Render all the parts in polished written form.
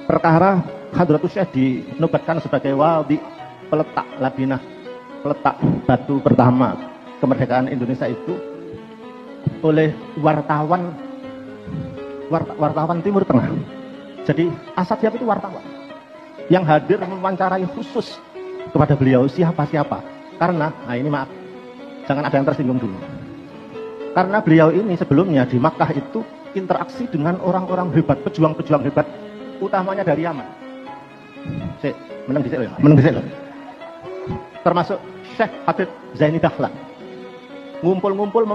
perkara Hadratus Syekh dinobatkan sebagai wali peletak labinah, peletak batu pertama kemerdekaan Indonesia itu oleh wartawan Timur Tengah. Jadi Asad Syihab itu wartawan yang hadir mewawancarai khusus kepada beliau siapa-siapa. Karena, nah ini maaf, jangan ada yang tersinggung dulu. Karena beliau ini sebelumnya di Makkah itu interaksi dengan orang-orang hebat, pejuang-pejuang hebat, utamanya dari Yaman. Menang di loh. Termasuk Syekh Habib Zaini Dahlan. Ngumpul-ngumpul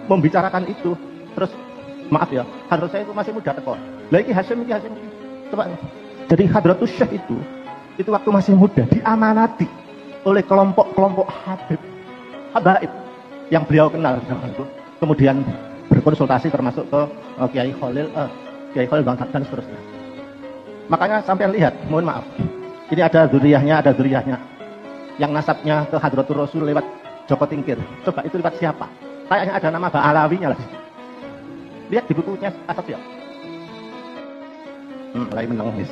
membicarakan itu. Terus maaf ya, Hadratus Syekh itu masih muda teko. Lagi Hasyim. Coba. Jadi Hadratus Syekh itu waktu masih muda diamanati oleh kelompok-kelompok habaib yang beliau kenal zaman itu. Kemudian berkonsultasi termasuk ke Kiai Khalil Bangsa dan seterusnya. Makanya sampai lihat, mohon maaf, ini ada zuriyahnya yang nasabnya ke Hadratul Rasul lewat Joko Tingkir. Coba itu lewat siapa? Kayaknya ada nama Ba'alawinya lah. Lihat di bukunya Asad Syihab. Mulai menangis.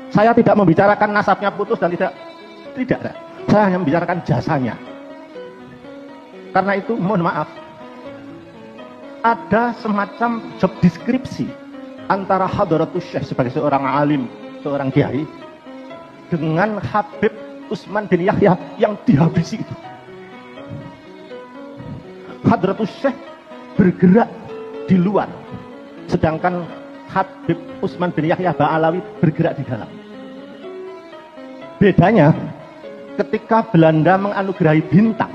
Saya tidak membicarakan nasabnya putus dan tidak. Saya hanya membicarakan jasanya. Karena itu mohon maaf, ada semacam job deskripsi antara Hadratus Syekh sebagai seorang alim, seorang kiai, dengan Habib Utsman bin Yahya yang dihabisi itu. Hadratus Syekh bergerak di luar, sedangkan Habib Utsman bin Yahya Ba'alawi bergerak di dalam. Bedanya ketika Belanda menganugerahi bintang,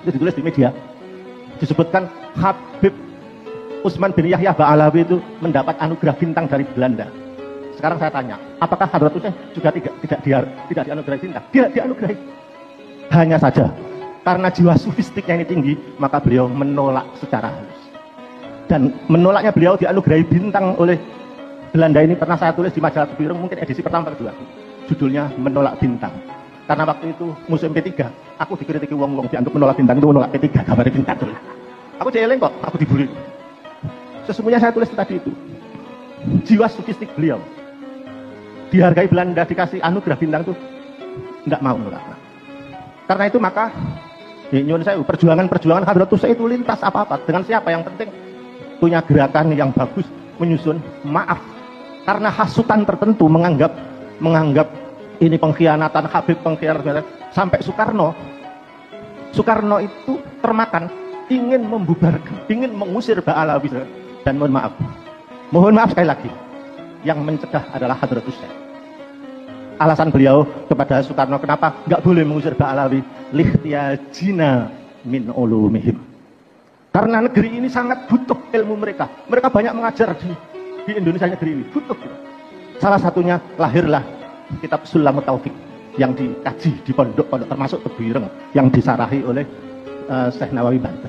itu ditulis di media, disebutkan Habib Utsman bin Yahya Ba'alawi itu mendapat anugerah bintang dari Belanda. Sekarang saya tanya, apakah Hadratus Syekh juga tidak dianugerahi bintang? Dia dianugerahi. Hanya saja karena jiwa sufistiknya ini tinggi, maka beliau menolak secara halus. Dan menolaknya beliau dianugerahi bintang oleh Belanda ini pernah saya tulis di majalah Tebu Ireng, mungkin edisi pertama atau kedua. Judulnya Menolak Bintang. Karena waktu itu musim P3, aku dikritiki wong-wong dianggap menolak bintang itu menolak P3, gambar bintang. Aku jeleng kok, aku dibully. Sesungguhnya saya tulis tadi itu. Jiwa sufistik beliau. Dihargai Belanda, dikasih anugerah bintang itu enggak mau menolak. Karena itu maka nyuwun saya perjuangan Hadratus Syekh itu lintas apa-apa dengan siapa, yang penting punya gerakan yang bagus, menyusun maaf karena hasutan tertentu menganggap ini pengkhianatan Habib, pengkhianatan sampai Soekarno itu termakan ingin membubarkan, ingin mengusir Ba'alawi. Dan mohon maaf sekali lagi, yang mencegah adalah Hadratus Syekh. Alasan beliau kepada Soekarno kenapa nggak boleh mengusir Ba'alawi, lihtiyajina min ulumihim, karena negeri ini sangat butuh ilmu mereka banyak mengajar di Indonesia, negeri ini butuh gitu. Salah satunya lahirlah kitab Sulamut Taufik yang dikaji di pondok-pondok termasuk Tebu Ireng yang disarahi oleh Syekh Nawawi Banten.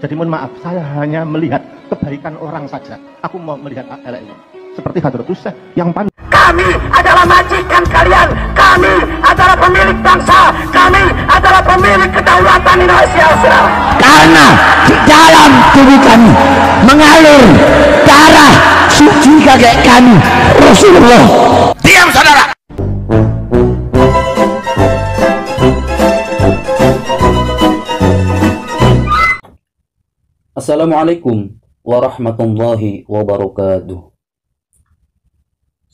Jadi mohon maaf, saya hanya melihat kebaikan orang saja. Aku mau melihat elek seperti Hadratus Syekh yang kami adalah majikan kalian, kami adalah pemilik bangsa, kami adalah pemilik kedaulatan Indonesia. Karena di dalam tubuh kami mengalir darah suci kakek kami Rasulullah. Diam saudara. Assalamualaikum warahmatullahi wabarakatuh.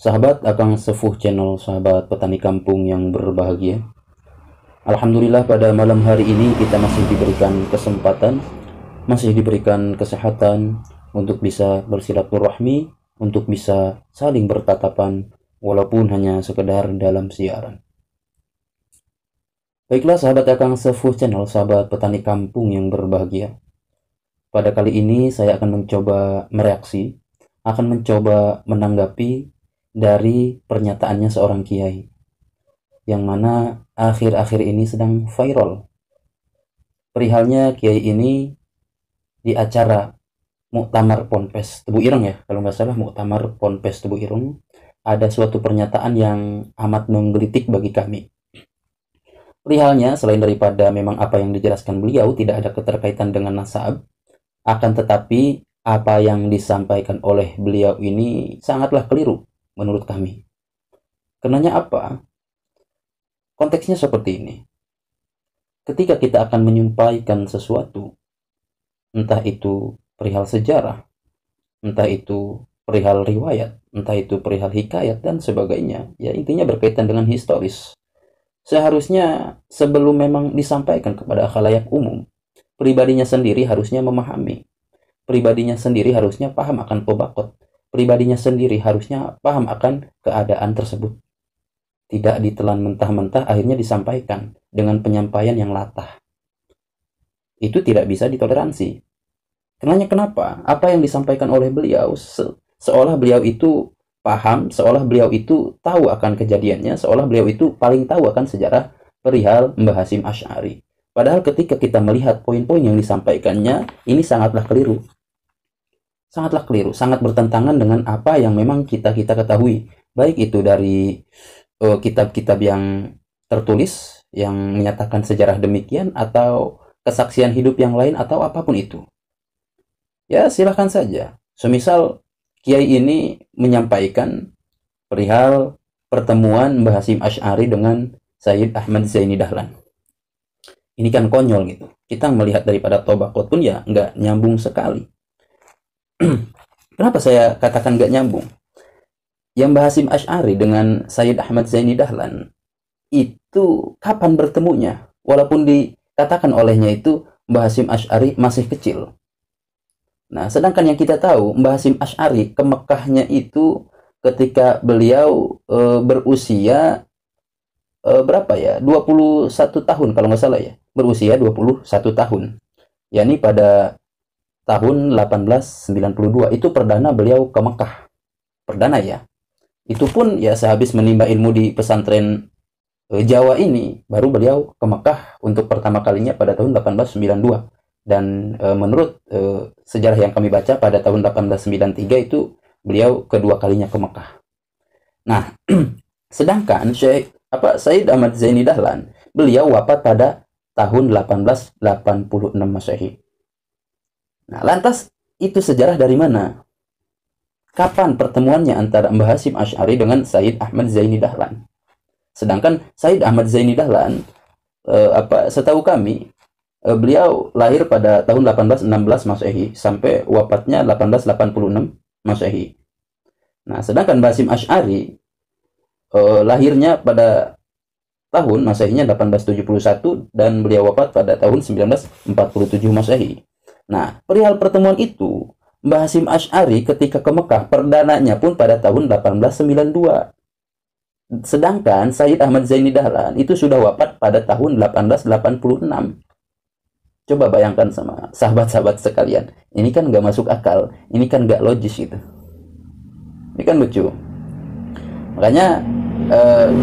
Sahabat Akang Sepuh Channel, sahabat petani kampung yang berbahagia. Alhamdulillah pada malam hari ini kita masih diberikan kesempatan, masih diberikan kesehatan untuk bisa bersilaturahmi, untuk bisa saling bertatapan walaupun hanya sekedar dalam siaran. Baiklah sahabat Akang Sepuh Channel, sahabat petani kampung yang berbahagia. Pada kali ini saya akan mencoba mereaksi, akan mencoba menanggapi dari pernyataannya seorang kiai yang mana akhir-akhir ini sedang viral. Perihalnya kiai ini di acara Muktamar Ponpes Tebu Ireng ya, kalau nggak salah Muktamar Ponpes Tebu Ireng, ada suatu pernyataan yang amat menggelitik bagi kami. Perihalnya selain daripada memang apa yang dijelaskan beliau tidak ada keterkaitan dengan nasab, akan tetapi apa yang disampaikan oleh beliau ini sangatlah keliru menurut kami. Karenanya apa? Konteksnya seperti ini. Ketika kita akan menyampaikan sesuatu, entah itu perihal sejarah, entah itu perihal riwayat, entah itu perihal hikayat dan sebagainya, ya intinya berkaitan dengan historis. Seharusnya sebelum memang disampaikan kepada khalayak umum, pribadinya sendiri harusnya memahami. Pribadinya sendiri harusnya paham akan tobakot. Pribadinya sendiri harusnya paham akan keadaan tersebut. Tidak ditelan mentah-mentah akhirnya disampaikan dengan penyampaian yang latah. Itu tidak bisa ditoleransi. Kenapa? Apa yang disampaikan oleh beliau seolah beliau itu paham, seolah beliau itu tahu akan kejadiannya, seolah beliau itu paling tahu akan sejarah perihal Mbah Hasyim Asy'ari. Padahal ketika kita melihat poin-poin yang disampaikannya, ini sangatlah keliru. Sangatlah keliru, sangat bertentangan dengan apa yang memang kita ketahui. Baik itu dari kitab-kitab yang tertulis, yang menyatakan sejarah demikian, atau kesaksian hidup yang lain, atau apapun itu. Ya silahkan saja. Semisal Kiai ini menyampaikan perihal pertemuan Mbah Hasyim Asy'ari dengan Sayyid Ahmad Zaini Dahlan. Ini kan konyol gitu. Kita melihat daripada tobakot pun ya nggak nyambung sekali. Kenapa saya katakan nggak nyambung? Yang Mbah Hasyim Asy'ari dengan Sayyid Ahmad Zaini Dahlan itu kapan bertemunya? Walaupun dikatakan olehnya itu Mbah Hasyim Asy'ari masih kecil. Nah, sedangkan yang kita tahu Mbah Hasyim Asy'ari ke Mekkahnya itu ketika beliau berusia berapa ya? 21 tahun kalau nggak salah ya. Berusia 21 tahun. Yakni pada tahun 1892 itu perdana beliau ke Mekkah. Perdana ya. Itu pun ya sehabis menimba ilmu di pesantren Jawa ini, baru beliau ke Mekkah untuk pertama kalinya pada tahun 1892. Dan menurut sejarah yang kami baca pada tahun 1893 itu beliau kedua kalinya ke Mekkah. Nah, sedangkan Sayyid Ahmad Zaini Dahlan, beliau wafat pada tahun 1886 Masehi. Nah, lantas itu sejarah dari mana? Kapan pertemuannya antara Mbah Hasyim Asy'ari dengan Sayyid Ahmad Zaini Dahlan? Sedangkan Sayyid Ahmad Zaini Dahlan, setahu kami, beliau lahir pada tahun 1816 Masehi sampai wafatnya 1886 Masehi. Nah, sedangkan Mbah Hasyim Asy'ari lahirnya pada tahun Masehinya 1871 dan beliau wafat pada tahun 1947 Masehi. Nah, perihal pertemuan itu, Mbah Hasyim Asy'ari ketika ke Mekkah perdananya pun pada tahun 1892. Sedangkan Sayyid Ahmad Zaini Dahlan itu sudah wafat pada tahun 1886. Coba bayangkan sama sahabat-sahabat sekalian. Ini kan nggak masuk akal. Ini kan nggak logis gitu. Ini kan lucu. Makanya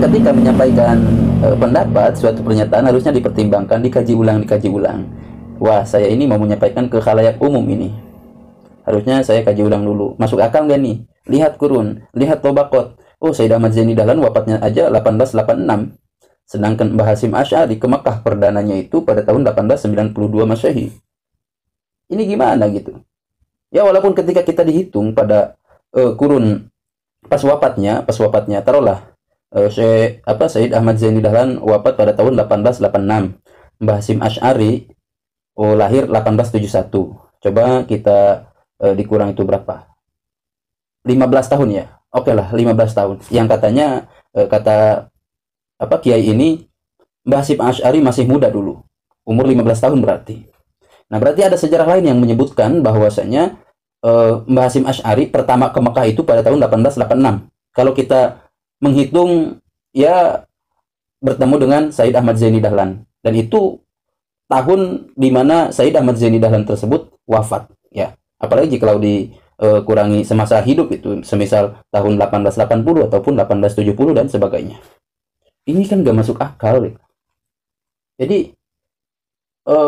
ketika menyampaikan pendapat, suatu pernyataan harusnya dipertimbangkan, dikaji ulang. Wah, saya ini mau menyampaikan ke khalayak umum ini. Harusnya saya kaji ulang dulu. Masuk akal nggak nih? Lihat kurun, lihat tobakot. Oh, Sayyid Ahmad Zaini Dahlan wafatnya aja 1886. Sedangkan Mbah Hasyim Asy'ari ke Mekkah perdananya itu pada tahun 1892 Masehi. Ini gimana gitu? Ya walaupun ketika kita dihitung pada kurun pas wafatnya taruhlah Sayyid Ahmad Zaini Dahlan wafat pada tahun 1886. Mbah Hasyim Asy'ari lahir 1871. Coba kita dikurang itu berapa? 15 tahun ya. Oke lah, 15 tahun. Yang katanya kata Kiai ini Mbah Hasyim Asy'ari masih muda dulu. Umur 15 tahun berarti. Nah, berarti ada sejarah lain yang menyebutkan bahwasanya Mbah Hasyim Asy'ari pertama ke Mekkah itu pada tahun 1886. Kalau kita menghitung ya bertemu dengan Sayyid Ahmad Zaini Dahlan, dan itu tahun di mana Sayyid Ahmad Zaini Dahlan tersebut wafat ya. Apalagi kalau dikurangi semasa hidup itu, semisal tahun 1880 ataupun 1870 dan sebagainya. Ini kan gak masuk akal. Jadi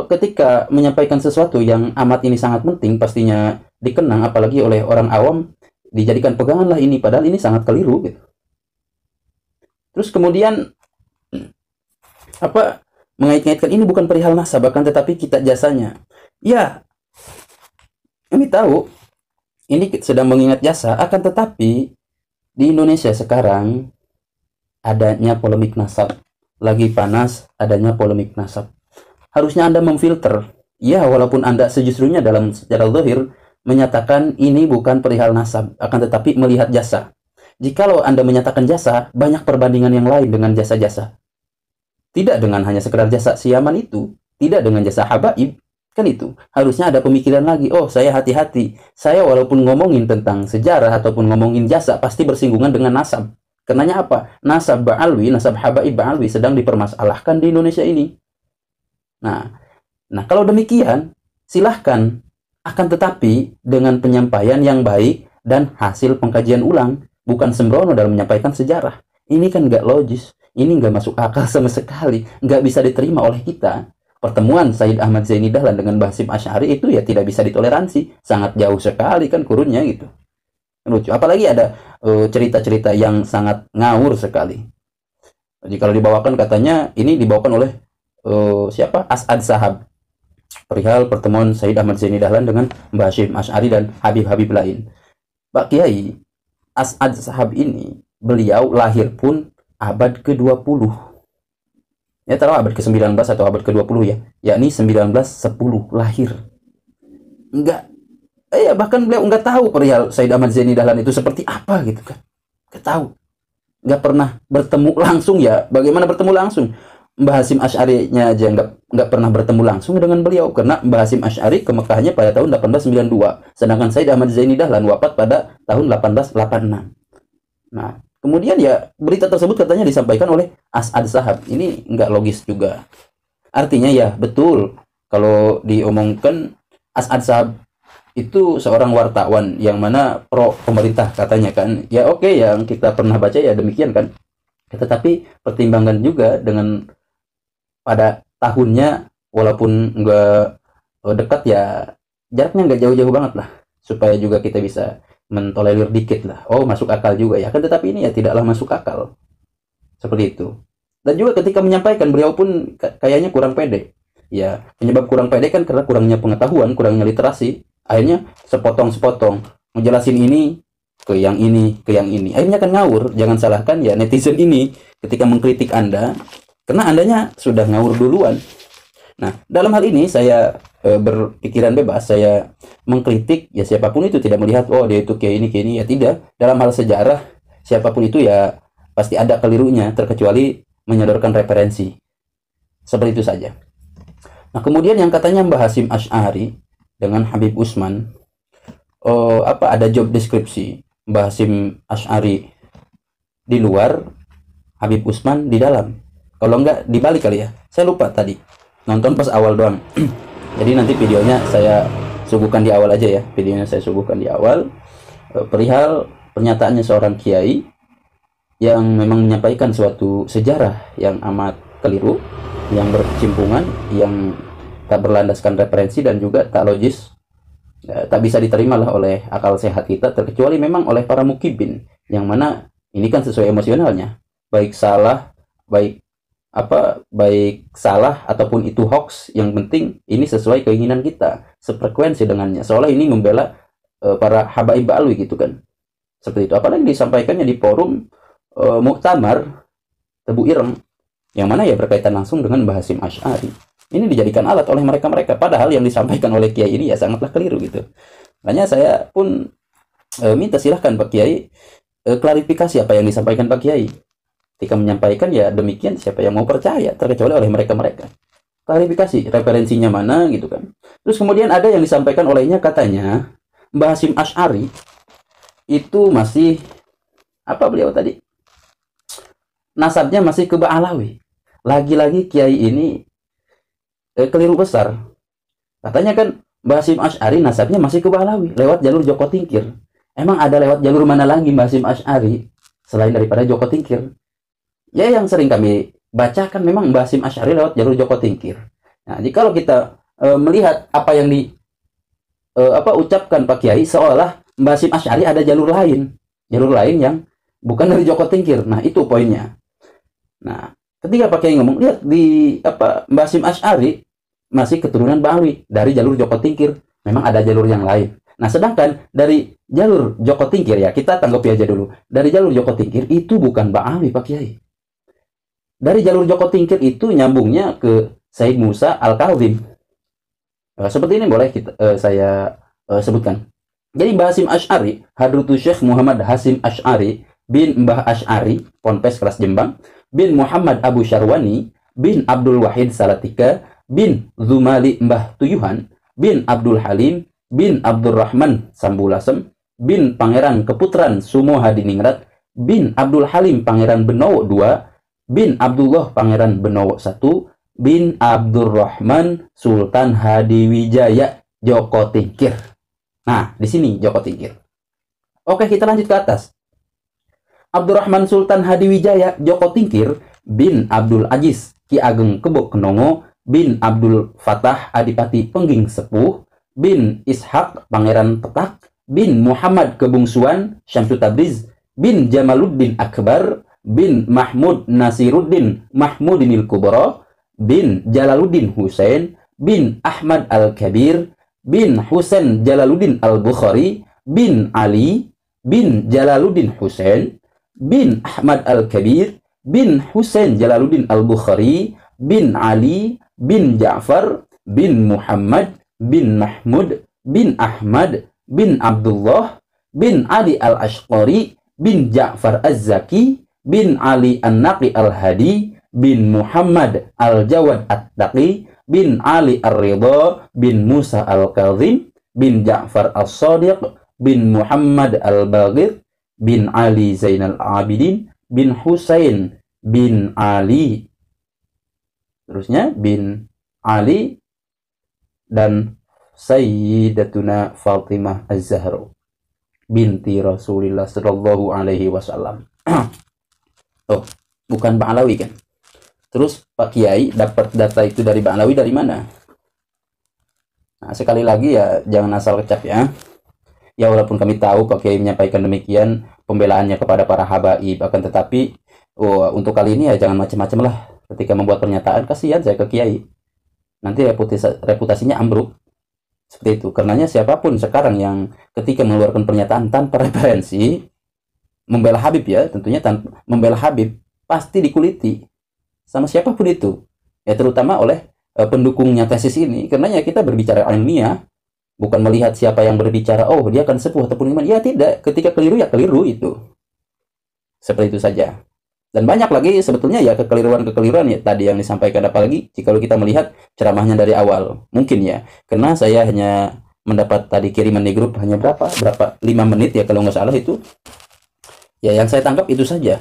ketika menyampaikan sesuatu yang amat ini sangat penting, pastinya dikenang apalagi oleh orang awam, dijadikan peganganlah ini, padahal ini sangat keliru gitu. Terus kemudian mengait-ngaitkan ini bukan perihal nasab, bahkan tetapi kita jasanya. Ya, kami tahu ini sedang mengingat jasa, akan tetapi di Indonesia sekarang adanya polemik nasab. Lagi panas adanya polemik nasab. Harusnya Anda memfilter. Ya, walaupun Anda sejujurnya dalam secara zahir menyatakan ini bukan perihal nasab, akan tetapi melihat jasa. Jikalau Anda menyatakan jasa, banyak perbandingan yang lain dengan jasa-jasa. Tidak dengan hanya sekedar jasa si Yaman itu, tidak dengan jasa habaib, kan itu. Harusnya ada pemikiran lagi, oh saya hati-hati. Saya walaupun ngomongin tentang sejarah ataupun ngomongin jasa, pasti bersinggungan dengan nasab. Karenanya apa? Nasab Ba'alwi, nasab habaib Ba'alwi sedang dipermasalahkan di Indonesia ini. Nah, kalau demikian, silahkan. Akan tetapi, dengan penyampaian yang baik dan hasil pengkajian ulang, bukan sembrono dalam menyampaikan sejarah. Ini kan nggak logis. Ini nggak masuk akal sama sekali. Nggak bisa diterima oleh kita. Pertemuan Said Ahmad Zaini Dahlan dengan Mbah Hasyim Asy'ari itu ya tidak bisa ditoleransi. Sangat jauh sekali kan kurunnya gitu. Lucu. Apalagi ada cerita-cerita yang sangat ngawur sekali. Jadi kalau dibawakan katanya ini dibawakan oleh siapa? As'ad Sahab. Perihal pertemuan Said Ahmad Zaini Dahlan dengan Mbah Hasyim Asy'ari dan Habib-habib lain. Pak Kiai, As'ad Sahab ini beliau lahir pun abad ke-20. Ya taruh abad ke-19 atau abad ke-20 ya. Yakni 1910 lahir. Bahkan beliau enggak tahu perihal Said Ahmad Zaini Dahlan itu seperti apa gitu kan. Enggak tahu. Enggak pernah bertemu langsung ya. Bagaimana bertemu langsung? Mbah Hasyim Asy'ari-nya aja enggak pernah bertemu langsung dengan beliau karena Mbah Hasyim Asy'ari ke Mekahnya pada tahun 1892, sedangkan Said Ahmad Zaini Dahlan wafat pada tahun 1886. Nah, kemudian ya berita tersebut katanya disampaikan oleh As'ad Sahab. Ini nggak logis juga. Artinya ya betul kalau diomongkan As'ad Sahab itu seorang wartawan yang mana pro pemerintah katanya kan. Ya oke, yang kita pernah baca ya demikian kan. Tetapi pertimbangan juga dengan pada tahunnya walaupun nggak dekat ya jaraknya nggak jauh-jauh banget lah supaya juga kita bisa mentolerir dikit lah. Oh, masuk akal juga ya kan, tetapi ini ya tidaklah masuk akal seperti itu. Dan juga ketika menyampaikan beliau pun kayaknya kurang pede ya. Penyebab kurang pede kan karena kurangnya pengetahuan, kurangnya literasi. Akhirnya sepotong-sepotong ngejelasin ini ke yang ini ke yang ini, akhirnya kan ngawur. Jangan salahkan ya netizen ini ketika mengkritik Anda karena Andanya sudah ngawur duluan. Nah, dalam hal ini saya berpikiran bebas, saya mengkritik ya siapapun itu, tidak melihat oh dia itu kayak ini ya, tidak. Dalam hal sejarah siapapun itu ya pasti ada kelirunya, terkecuali menyodorkan referensi. Seperti itu saja. Nah, kemudian yang katanya Mbah Hasyim Asy'ari dengan Habib Usman, ada job deskripsi Mbah Hasyim Asy'ari di luar, Habib Usman di dalam. Kalau enggak dibalik kali ya. Saya lupa tadi. Nonton pas awal doang. Jadi nanti videonya saya suguhkan di awal aja ya. Videonya saya suguhkan di awal. Perihal pernyataannya seorang kiai yang memang menyampaikan suatu sejarah yang amat keliru, yang berkecimpungan, yang tak berlandaskan referensi dan juga tak logis. Tak bisa diterima lah oleh akal sehat kita, terkecuali memang oleh para mukibin, yang mana ini kan sesuai emosionalnya. Baik salah ataupun itu hoax, yang penting ini sesuai keinginan kita, sefrekuensi dengannya, seolah ini membela para habaib ba'alwi gitu kan. Seperti itu. Apalagi disampaikannya di forum Muktamar Tebu Ireng, yang mana ya berkaitan langsung dengan Mbah Hasyim Asy'ari. Ini dijadikan alat oleh mereka-mereka, padahal yang disampaikan oleh kiai ini ya sangatlah keliru gitu. Makanya saya pun minta silahkan Pak Kiai klarifikasi apa yang disampaikan Pak Kiai. Ketika menyampaikan ya demikian, siapa yang mau percaya, terkecuali oleh mereka-mereka. Klarifikasi referensinya mana gitu kan. Terus kemudian ada yang disampaikan olehnya, katanya Mbah Hasyim Asy'ari itu masih beliau tadi nasabnya masih ke Ba'alawi. Lagi-lagi kiai ini keliru besar. Katanya kan Mbah Hasyim Asy'ari nasabnya masih ke Ba'alawi lewat jalur Joko Tingkir. Emang ada lewat jalur mana lagi Mbah Hasyim Asy'ari selain daripada Joko Tingkir? Ya yang sering kami baca kan memang Mbah Hasyim Asy'ari lewat jalur Joko Tingkir. Nah, jika kita melihat apa yang ucapkan Pak Kiai, seolah Mbah Hasyim Asy'ari ada jalur lain yang bukan dari Joko Tingkir. Nah, itu poinnya. Nah, ketika Pak Kiai ngomong, lihat di Mbah Hasyim Asy'ari masih keturunan Ba'alwi dari jalur Joko Tingkir. Memang ada jalur yang lain. Nah, sedangkan dari jalur Joko Tingkir ya, kita tanggapi aja dulu. Dari jalur Joko Tingkir itu bukan Ba'alawi, Pak Kiai. Dari jalur Joko Tingkir itu nyambungnya ke Said Musa Al-Kazim. Seperti ini boleh saya sebutkan. Jadi Mbah Hasim Asy'ari, Hadratus Syekh Muhammad Hasim Asy'ari bin Mbah Asy'ari, Ponpes Kelas Jembang, bin Muhammad Abu Syarwani, bin Abdul Wahid Salatika, bin Zumali Mbah Tuyuhan, bin Abdul Halim, bin Abdurrahman Sambulasem, bin Pangeran Keputran Sumo Hadiningrat, bin Abdul Halim Pangeran Benowo II, bin Abdullah Pangeran Benowo I, bin Abdurrahman Sultan Hadiwijaya Joko Tingkir. Nah, di sini Joko Tingkir. Oke, kita lanjut ke atas. Abdurrahman Sultan Hadiwijaya Joko Tingkir bin Abdul Aziz Ki Ageng Kebo Kenongo bin Abdul Fatah Adipati Pengging Sepuh bin Ishak Pangeran Petak bin Muhammad Kebungsuan Syamsu Tabriz bin Jamaluddin Akbar bin Mahmud Nasiruddin Mahmudinil Kubro bin Jalaluddin Husain bin Ahmad Al-Kabir bin Husain Jalaluddin Al-Bukhari bin Ali bin Jalaluddin Husain bin Ahmad Al-Kabir bin Husain Jalaluddin Al-Bukhari bin Ali bin Ja'far bin Muhammad bin Mahmud bin Ahmad bin Abdullah bin Ali Al-Ashqari bin Ja'far Az-Zaki bin Ali An-Naqi Al-Hadi bin Muhammad Al-Jawad At-Taqi bin Ali Ar-Ridha bin Musa Al-Kazim bin Ja'far As-Sadiq bin Muhammad Al-Baghir bin Ali Zainal Abidin bin Husain bin Ali, terusnya bin Ali dan Sayyidatuna Fatimah Az-Zahra binti Rasulillah sallallahu alaihi wasallam. Oh, bukan Ba'alawi kan? Terus Pak Kiai dapat data itu dari Ba'alawi dari mana? Nah, sekali lagi ya jangan asal kecap ya. Ya walaupun kami tahu Pak Kiai menyampaikan demikian pembelaannya kepada para habaib, akan tetapi untuk kali ini ya jangan macam-macam lah. Ketika membuat pernyataan, kasihan saya ke Kiai. Nanti reputasinya ambruk. Seperti itu. Karenanya siapapun sekarang yang ketika mengeluarkan pernyataan tanpa referensi, membela Habib ya, tentunya tanpa membela Habib, pasti dikuliti sama siapapun itu. Ya terutama oleh pendukungnya tesis ini. Karenanya kita berbicara ilmiah, bukan melihat siapa yang berbicara, oh dia akan sepuh ataupun iman. Ya tidak, ketika keliru ya keliru itu. Seperti itu saja. Dan banyak lagi sebetulnya ya kekeliruan-kekeliruan ya tadi yang disampaikan, apalagi jika kita melihat ceramahnya dari awal. Mungkin ya, karena saya hanya mendapat tadi kiriman di grup hanya berapa 5 menit ya kalau nggak salah itu. Ya yang saya tangkap itu saja.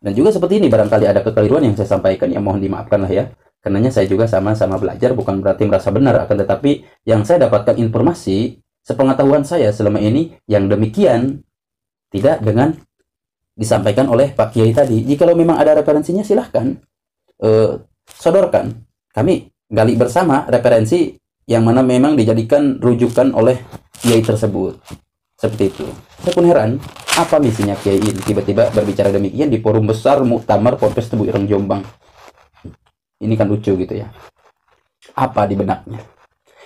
Dan juga seperti ini barangkali ada kekeliruan yang saya sampaikan, ya mohon dimaafkan lah ya. Karenanya saya juga sama-sama belajar, bukan berarti merasa benar, akan tetapi yang saya dapatkan informasi sepengetahuan saya selama ini yang demikian, tidak dengan disampaikan oleh Pak Kiai tadi. Jikalau memang ada referensinya silahkan sodorkan. Kami gali bersama referensi yang mana memang dijadikan rujukan oleh Kiai tersebut. Seperti itu. Saya pun heran, apa misinya Kiai ini tiba-tiba berbicara demikian di forum besar Muktamar Ponpes Tebu Ireng Jombang. Ini kan lucu gitu ya. Apa di benaknya?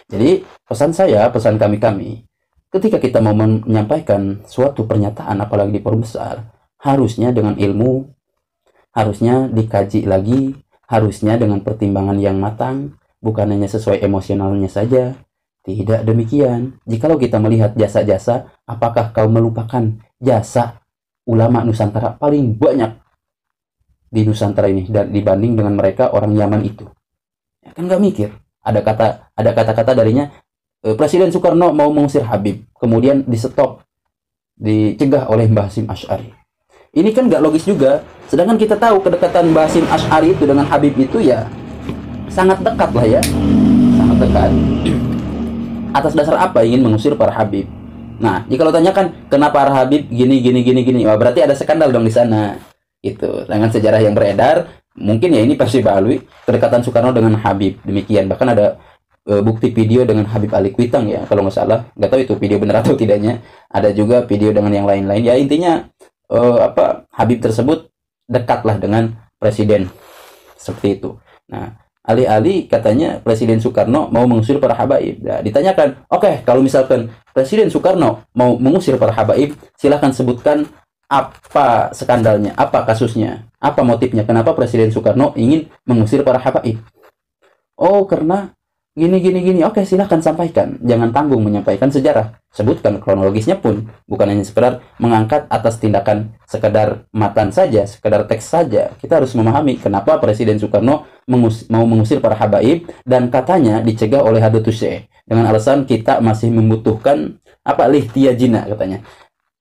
Jadi pesan saya, pesan kami, ketika kita mau menyampaikan suatu pernyataan apalagi di forum besar, harusnya dengan ilmu, harusnya dikaji lagi, harusnya dengan pertimbangan yang matang, bukan hanya sesuai emosionalnya saja. Tidak demikian. Jikalau kita melihat jasa-jasa, apakah kau melupakan jasa ulama Nusantara paling banyak di Nusantara ini dibanding dengan mereka orang Yaman itu? Ya, kan nggak mikir. Ada kata-kata darinya, Presiden Soekarno mau mengusir Habib, kemudian di-stop, dicegah oleh Mbah Hasim Asy'ari. Ini kan nggak logis juga. Sedangkan kita tahu kedekatan Mbah Hasim Asy'ari itu dengan Habib itu ya sangat dekat lah ya, sangat dekat. Atas dasar apa ingin mengusir para Habib? Nah, jika lo tanyakan kenapa para Habib gini, wah, berarti ada skandal dong di sana. Itu dengan sejarah yang beredar, mungkin ya ini versi Ba'alawi, kedekatan Soekarno dengan Habib. Demikian, bahkan ada bukti video dengan Habib Ali Kuitang ya, kalau nggak salah. Nggak tahu itu video benar atau tidaknya. Ada juga video dengan yang lain-lain. Ya intinya Habib tersebut dekatlah dengan presiden seperti itu. Nah, alih-alih katanya Presiden Soekarno mau mengusir para habaib. Nah, ditanyakan, oke, kalau misalkan Presiden Soekarno mau mengusir para habaib, silahkan sebutkan apa skandalnya, apa kasusnya, apa motifnya, kenapa Presiden Soekarno ingin mengusir para habaib. Oh, karena gini. Oke, silahkan sampaikan. Jangan tanggung menyampaikan sejarah. Sebutkan kronologisnya pun. Bukan hanya sekedar mengangkat atas tindakan sekedar matan saja, sekedar teks saja. Kita harus memahami kenapa Presiden Soekarno mau mengusir para habaib dan katanya dicegah oleh Hadratus Syekh dengan alasan kita masih membutuhkan lihtiyajina katanya.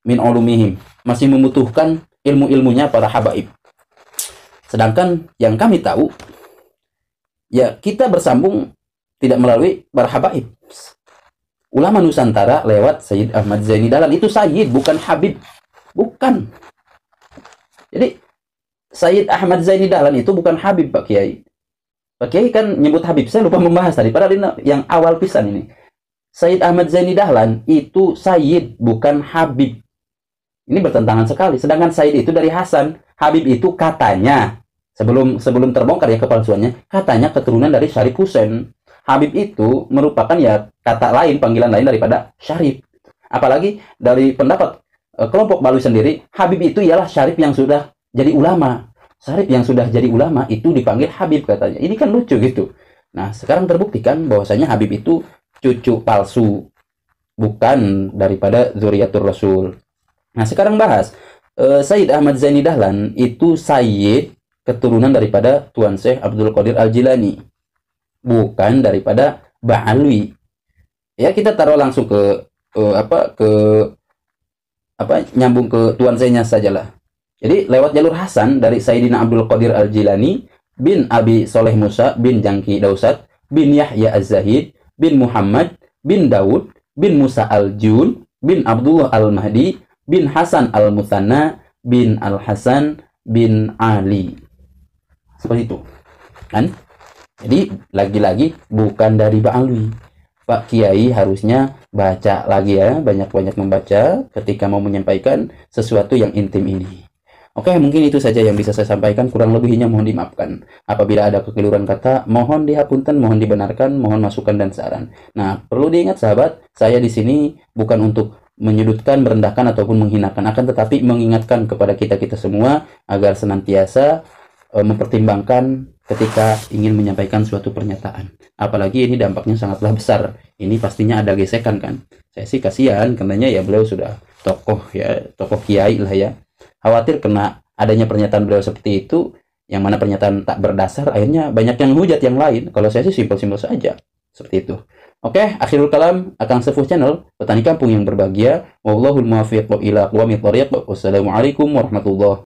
Min ulumihim. Masih membutuhkan ilmu-ilmunya para habaib. Sedangkan yang kami tahu, ya kita bersambung tidak melalui para habaib. Ulama Nusantara lewat Sayyid Ahmad Zaini Dahlan. Itu Sayyid, bukan Habib. Bukan. Jadi, Sayyid Ahmad Zaini Dahlan itu bukan Habib, Pak Kiai. Pak Kiai kan nyebut Habib. Saya lupa membahas tadi. Padahal yang awal pisan ini. Sayyid Ahmad Zaini Dahlan itu Sayyid, bukan Habib. Ini bertentangan sekali. Sedangkan Sayyid itu dari Hasan. Habib itu katanya, sebelum terbongkar ya kepalsuannya, katanya keturunan dari Syarif Husain. Habib itu merupakan ya kata lain, panggilan lain daripada Syarif. Apalagi dari pendapat kelompok Balui sendiri, Habib itu ialah Syarif yang sudah jadi ulama. Syarif yang sudah jadi ulama itu dipanggil Habib katanya. Ini kan lucu gitu. Nah, sekarang terbuktikan bahwasanya Habib itu cucu palsu, bukan daripada Zuriyatur Rasul. Nah, sekarang bahas Sayyid Ahmad Zaini Dahlan itu Sayyid keturunan daripada Tuan Syekh Abdul Qadir Al-Jilani, bukan daripada Ba'alwi. Ya, kita taruh langsung ke nyambung ke Tuan Syekhnya sajalah. Jadi lewat jalur Hasan dari Sayyidina Abdul Qadir Al-Jilani bin Abi Soleh Musa bin Jangki Dausat bin Yahya Az-Zahid bin Muhammad bin Daud bin Musa Al-Jun bin Abdullah Al-Mahdi bin Hasan Al-Muthanna bin Al-Hasan bin Ali. Seperti itu. Kan? Jadi lagi-lagi bukan dari Ba'alwi. Pak Kiai harusnya baca lagi ya, banyak-banyak membaca ketika mau menyampaikan sesuatu yang intim ini. Oke, mungkin itu saja yang bisa saya sampaikan. Kurang lebihnya mohon dimaafkan. Apabila ada kekeliruan kata, mohon dihapunten, mohon dibenarkan, mohon masukan dan saran. Nah, perlu diingat sahabat, saya di sini bukan untuk menyudutkan, merendahkan ataupun menghinakan, akan tetapi mengingatkan kepada kita semua agar senantiasa mempertimbangkan ketika ingin menyampaikan suatu pernyataan. Apalagi ini dampaknya sangatlah besar. Ini pastinya ada gesekan kan. Saya sih kasihan, karenanya ya beliau sudah tokoh kiai lah ya. Khawatir kena adanya pernyataan beliau seperti itu, yang mana pernyataan tak berdasar, akhirnya banyak yang hujat yang lain. Kalau saya sih simpel-simpel saja. Seperti itu. Oke, akhirul kalam, Akang Sepuh Channel, petani kampung yang berbahagia. Wallahul muwaffiq ila aqwamit thoriq. Wassalamualaikum warahmatullahi